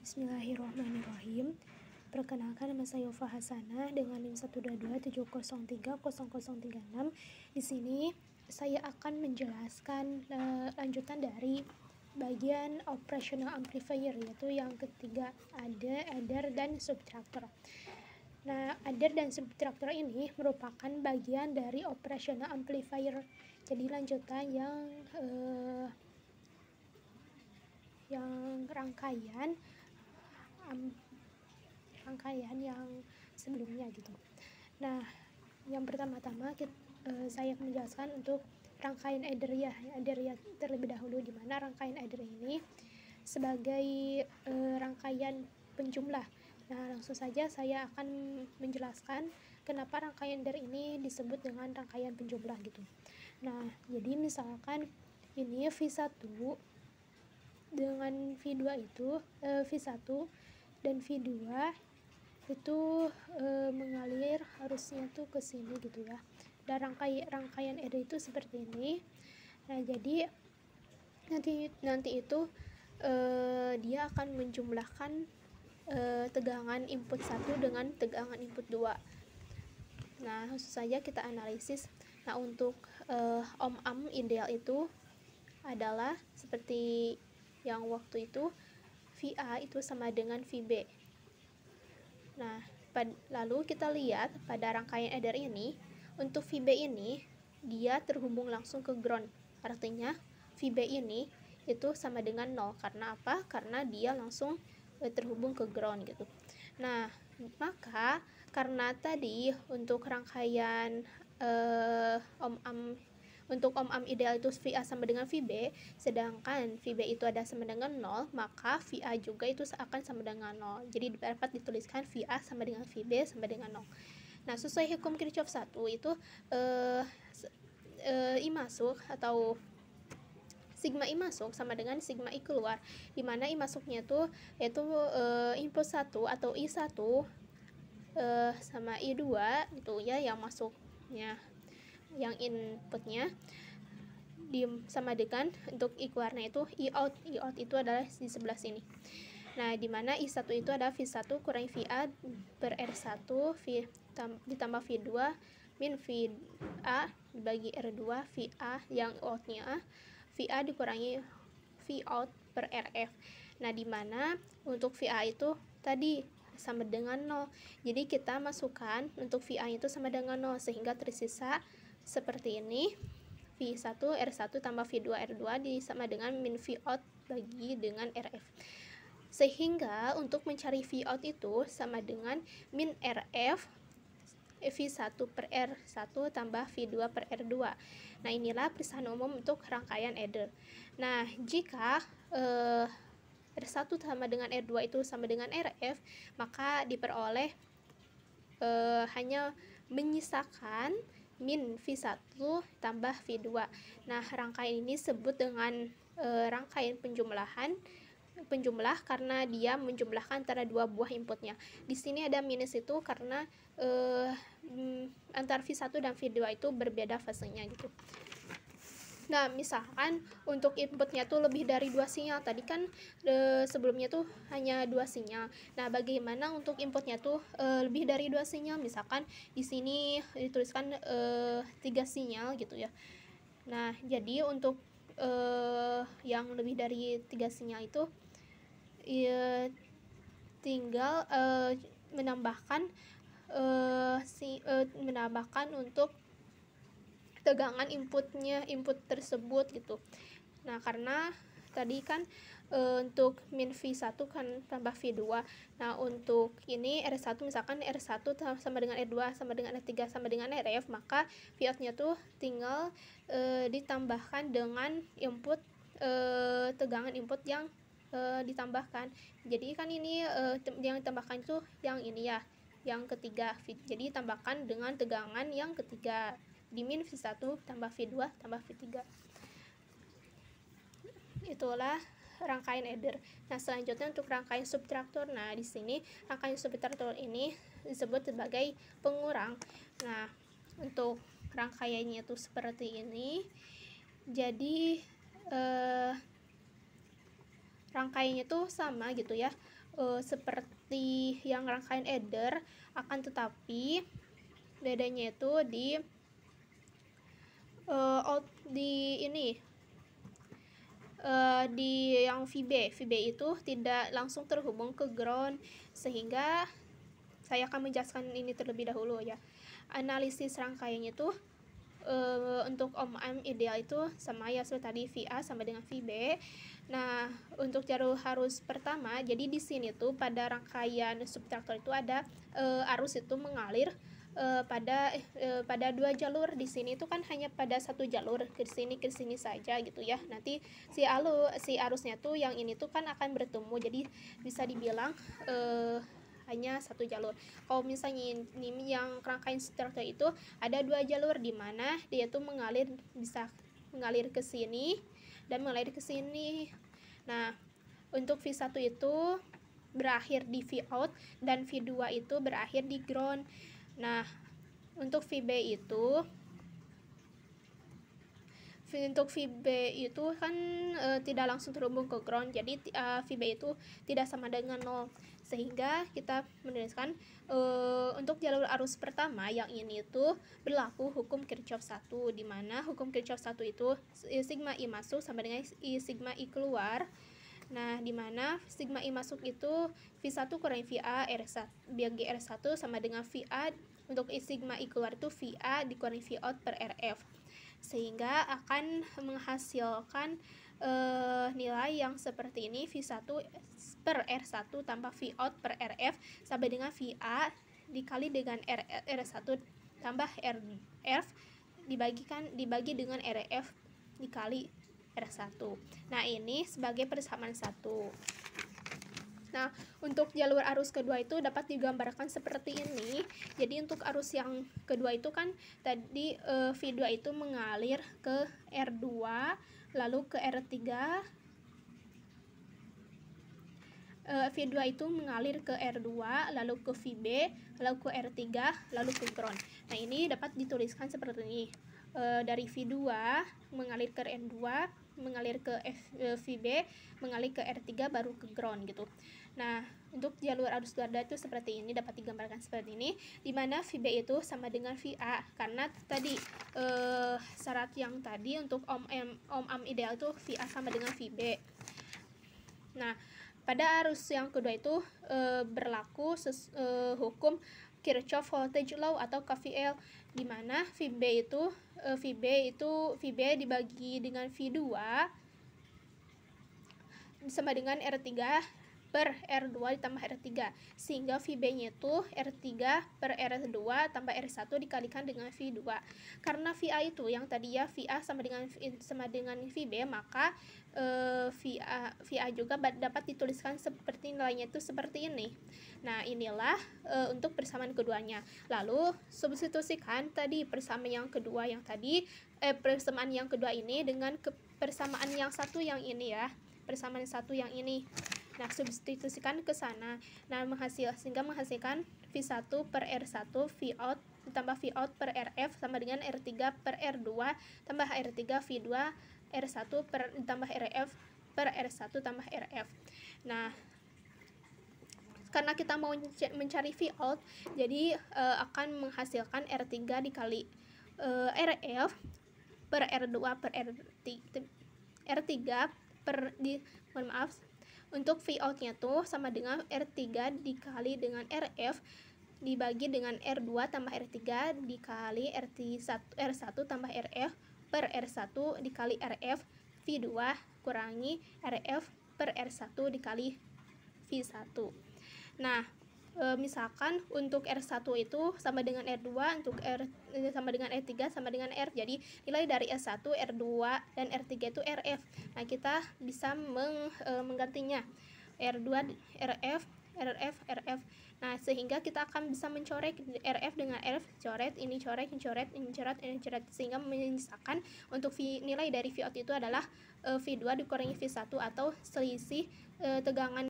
Bismillahirrahmanirrahim. Perkenalkan, nama saya Yofa Hasanah dengan NIM 122703036. Di sini saya akan menjelaskan lanjutan dari bagian operational amplifier, yaitu yang ketiga, adder dan subtractor. Nah, adder dan subtractor ini merupakan bagian dari operational amplifier. Jadi lanjutan yang rangkaian yang sebelumnya gitu. Nah, yang pertama-tama saya akan menjelaskan untuk rangkaian adder ya terlebih dahulu, di mana rangkaian adder ini sebagai rangkaian penjumlah. Nah, langsung saja saya akan menjelaskan kenapa rangkaian adder ini disebut dengan rangkaian penjumlah gitu. Nah, jadi misalkan ini V1 dengan V2 itu V1 dan V2 itu mengalir harusnya tuh ke sini gitu ya. Dan rangkaian adder itu seperti ini. Nah, jadi nanti itu dia akan menjumlahkan tegangan input 1 dengan tegangan input 2. Nah, langsung saja kita analisis. Nah, untuk ohm ideal itu adalah seperti yang waktu itu VA itu sama dengan VB. Nah, lalu kita lihat pada rangkaian adder ini, untuk VB ini dia terhubung langsung ke ground. Artinya VB ini itu sama dengan 0. Karena apa? Karena dia langsung terhubung ke ground gitu. Nah, maka karena tadi untuk rangkaian untuk ohm ideal itu VA sama dengan VB, sedangkan VB itu ada sama dengan 0, maka VA juga itu akan sama dengan 0. Jadi dapat dituliskan VA sama dengan VB sama dengan 0. Nah, sesuai hukum Kirchhoff 1 itu I masuk atau sigma I masuk sama dengan sigma I keluar, dimana I masuknya tuh yaitu input 1 atau I1 sama I2 itu ya, yang masuknya yang inputnya sama dengan untuk I keluarnya itu I out itu adalah di sebelah sini. Nah, dimana I1 itu ada V1 kurang VA per R1 ditambah V2 min VA dibagi R2 VA yang outnya VA dikurangi V out per RF. Nah, dimana untuk VA itu tadi sama dengan 0, jadi kita masukkan untuk VA itu sama dengan 0, sehingga tersisa seperti ini, V1 R1 tambah V2 R2 sama dengan min V out bagi dengan RF. Sehingga untuk mencari V out itu sama dengan min RF V1 per R1 tambah V2 per R2. Nah, inilah perisahan umum untuk rangkaian adder. Nah, jika R1 sama dengan R2 itu sama dengan RF, maka diperoleh hanya menyisakan min V1 tambah V2. Nah, rangkaian ini disebut dengan rangkaian penjumlah karena dia menjumlahkan antara dua buah inputnya. Di sini ada minus itu karena antara V1 dan V2 itu berbeda fasenya gitu. Nah, misalkan untuk inputnya tuh lebih dari 2 sinyal, tadi kan sebelumnya tuh hanya 2 sinyal. Nah, bagaimana untuk inputnya tuh lebih dari 2 sinyal? Misalkan di sini dituliskan 3 sinyal gitu ya. Nah, jadi untuk yang lebih dari 3 sinyal itu tinggal menambahkan untuk tegangan input tersebut gitu. Nah, karena tadi kan untuk min V1 kan tambah V2. Nah, untuk ini R1 misalkan R1 sama dengan R2 sama dengan R3 sama dengan RF, maka V out-nya tuh tinggal ditambahkan dengan input tegangan input yang ditambahkan. Jadi kan ini yang ditambahkan itu yang ini ya, yang ketiga. Jadi tambahkan dengan tegangan yang ketiga, di min V1 tambah V2 tambah V3. Itulah rangkaian adder. Nah, selanjutnya untuk rangkaian subtraktor. Nah, di sini rangkaian subtraktor ini disebut sebagai pengurang. Nah, untuk rangkaiannya itu seperti ini. Jadi rangkaiannya tuh sama gitu ya. seperti yang rangkaian adder, akan tetapi bedanya itu di di yang VB itu tidak langsung terhubung ke ground, sehingga saya akan menjelaskan ini terlebih dahulu ya. Analisis rangkaiannya itu untuk om-am ideal itu sama ya seperti tadi, VA sama dengan VB. Nah, untuk jalur arus pertama, jadi di sini tuh pada rangkaian subtraktor itu ada arus itu mengalir pada dua jalur. Di sini itu kan hanya pada satu jalur, ke sini saja gitu ya. Nanti si arusnya tuh yang ini tuh kan akan bertemu, jadi bisa dibilang hanya satu jalur. Kalau misalnya ini yang rangkaian subtraktor itu ada dua jalur, di mana dia tuh bisa mengalir ke sini dan mengalir ke sini. Nah, untuk V1 itu berakhir di V out dan V2 itu berakhir di ground. Nah, untuk VB itu kan tidak langsung terhubung ke ground, jadi VB itu tidak sama dengan 0, sehingga kita menuliskan untuk jalur arus pertama yang ini itu berlaku hukum Kirchhoff 1, di mana hukum Kirchhoff 1 itu sigma I masuk sama dengan sigma I keluar. Nah, di mana sigma I masuk itu V1 kurangi VA R1 bagi R1 sama dengan VA, untuk sigma I keluar itu VA dikurangi V out per RF, sehingga akan menghasilkan nilai yang seperti ini, V1 per R1 tambah V out per RF sama dengan VA dikali dengan R1 tambah RF dibagi dengan RF dikali R1. Nah, ini sebagai persamaan 1. Nah, untuk jalur arus kedua itu dapat digambarkan seperti ini. Jadi untuk arus yang kedua itu kan tadi V2 itu mengalir ke R2, lalu ke R3. V2 itu mengalir ke R2, lalu ke VB, lalu ke R3, lalu ke ground. Nah, ini dapat dituliskan seperti ini. Dari V2 mengalir ke R2, mengalir ke VB, mengalir ke R3, baru ke ground gitu. Nah, untuk jalur arus garda itu seperti ini, dapat digambarkan seperti ini, di mana VB itu sama dengan VA, karena tadi syarat yang tadi untuk om-am ideal itu VA sama dengan VB. Nah, pada arus yang kedua itu berlaku hukum Kirchhoff Voltage Law atau KVL, di mana VB dibagi dengan V2 sama dengan R3 per R2 ditambah R3, sehingga VB-nya itu R3 per R2 tambah R1 dikalikan dengan V2. Karena VA itu yang tadi ya VA sama dengan VB, maka VA juga dapat dituliskan seperti nilainya itu seperti ini. Nah, inilah untuk persamaan keduanya. Lalu substitusikan tadi persamaan yang kedua ini dengan persamaan yang satu yang ini ya. Persamaan satu yang ini. Nah, substitusikan ke sana. Nah, sehingga menghasilkan V1 per R1 V out ditambah V out per RF sama dengan R3 per R2 tambah R3 V2 R1 ditambah RF per R1 tambah RF. Nah, karena kita mau mencari V out, jadi akan menghasilkan R3 dikali RF per R2 per R3 untuk V out-nya tuh sama dengan R3 dikali dengan RF dibagi dengan R2 tambah R3 dikali R1 tambah RF per R1 dikali RF V2 kurangi RF per R1 dikali V1. Nah, misalkan untuk R1 itu sama dengan R2, untuk sama dengan R3 sama dengan R. Jadi nilai dari R1, R2 dan R3 itu RF. Nah, kita bisa menggantinya R2 RF. Nah, sehingga kita akan bisa mencoret RF dengan RF, coret, ini coret, ini coret, ini coret, ini coret, sehingga menyisakan untuk nilai dari V out itu adalah V2 dikurangi V1 atau selisih tegangan